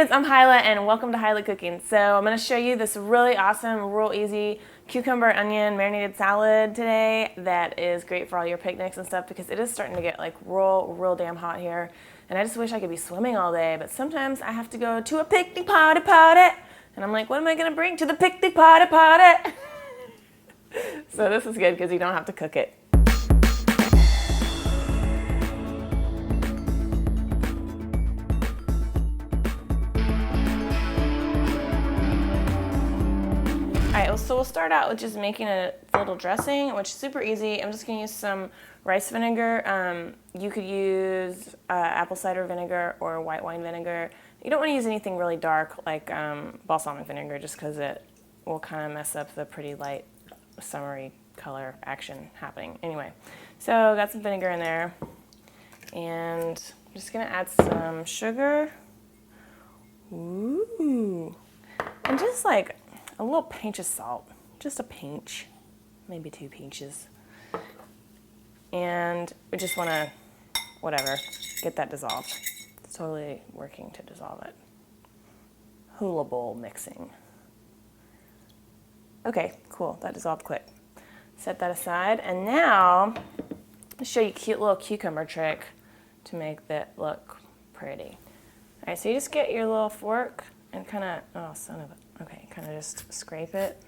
guys, I'm Hilah and welcome to Hilah Cooking. So I'm going to show you this really awesome, real easy cucumber onion marinated salad today that is great for all your picnics and stuff because it is starting to get like real damn hot here. And I just wish I could be swimming all day, but sometimes I have to go to a picnic party. And I'm like, what am I going to bring to the picnic party? So this is good because you don't have to cook it. Alright, so we'll start out with just making a little dressing, which is super easy. I'm just going to use some rice vinegar. You could use apple cider vinegar or white wine vinegar. You don't want to use anything really dark like balsamic vinegar just because it will kind of mess up the pretty light summery color action happening. Anyway, so got some vinegar in there and I'm just going to add some sugar. Ooh. And just like a little pinch of salt, just a pinch, maybe 2 pinches. And we just want to, get that dissolved. It's totally working to dissolve it. Hula bowl mixing. Okay, cool, that dissolved quick. Set that aside, and now I'll show you a cute little cucumber trick to make that look pretty. All right, so you just get your little fork and kind of, oh, son of a, okay, kind of just scrape it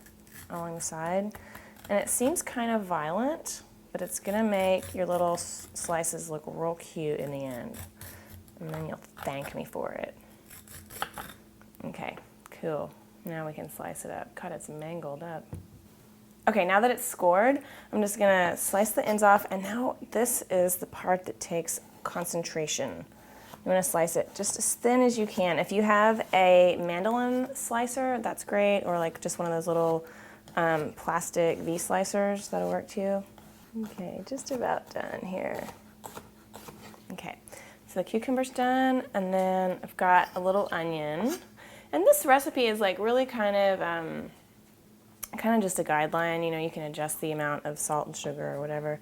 along the side. And it seems kind of violent, but it's gonna make your little slices look real cute in the end. And then you'll thank me for it. Okay, cool. Now we can slice it up. God, it's mangled up. Okay, now that it's scored, I'm just gonna slice the ends off, and now this is the part that takes concentration. You want to slice it just as thin as you can. If you have a mandolin slicer, that's great, or like just one of those little plastic V slicers, that'll work too. Okay, just about done here. Okay, so the cucumber's done, and then I've got a little onion. And this recipe is like really kind of just a guideline. You know, you can adjust the amount of salt and sugar or whatever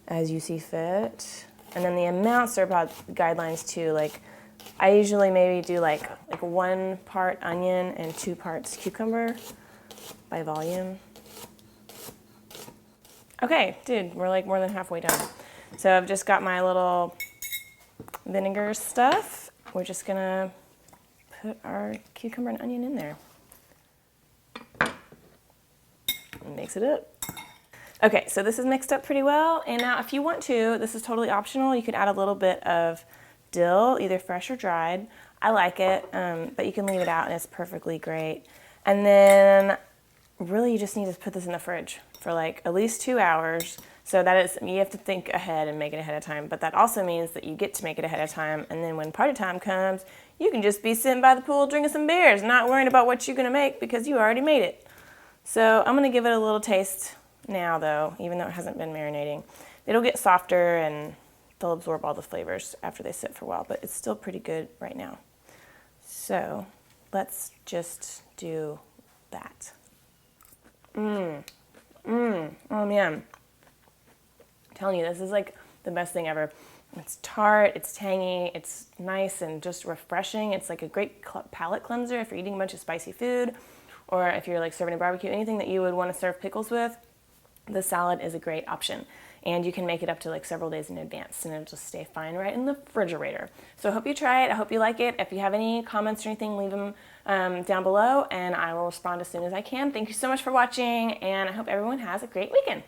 as you see fit. And then the amounts are about guidelines too. Like I usually maybe do like 1 part onion and 2 parts cucumber by volume. Okay, dude, we're like more than halfway done. So I've just got my little vinegar stuff. We're just gonna put our cucumber and onion in there. And mix it up. Okay, so this is mixed up pretty well, and now if you want to, this is totally optional, you could add a little bit of dill, either fresh or dried. I like it, but you can leave it out and it's perfectly great. And then really you just need to put this in the fridge for like at least 2 hours. So that is, you have to think ahead and make it ahead of time, but that also means that you get to make it ahead of time, and then when party time comes, you can just be sitting by the pool drinking some beers, not worrying about what you're gonna make because you already made it. So I'm gonna give it a little taste now though, even though it hasn't been marinating. It'll get softer and they'll absorb all the flavors after they sit for a while, but it's still pretty good right now. So let's just do that. Oh man. I'm telling you, this is like the best thing ever. It's tart, it's tangy, it's nice and just refreshing. It's like a great palate cleanser if you're eating a bunch of spicy food, or if you're like serving a barbecue, anything that you would want to serve pickles with. The salad is a great option, and you can make it up to like several days in advance and it'll just stay fine right in the refrigerator. So I hope you try it. I hope you like it. If you have any comments or anything, leave them down below and I will respond as soon as I can. Thank you so much for watching, and I hope everyone has a great weekend.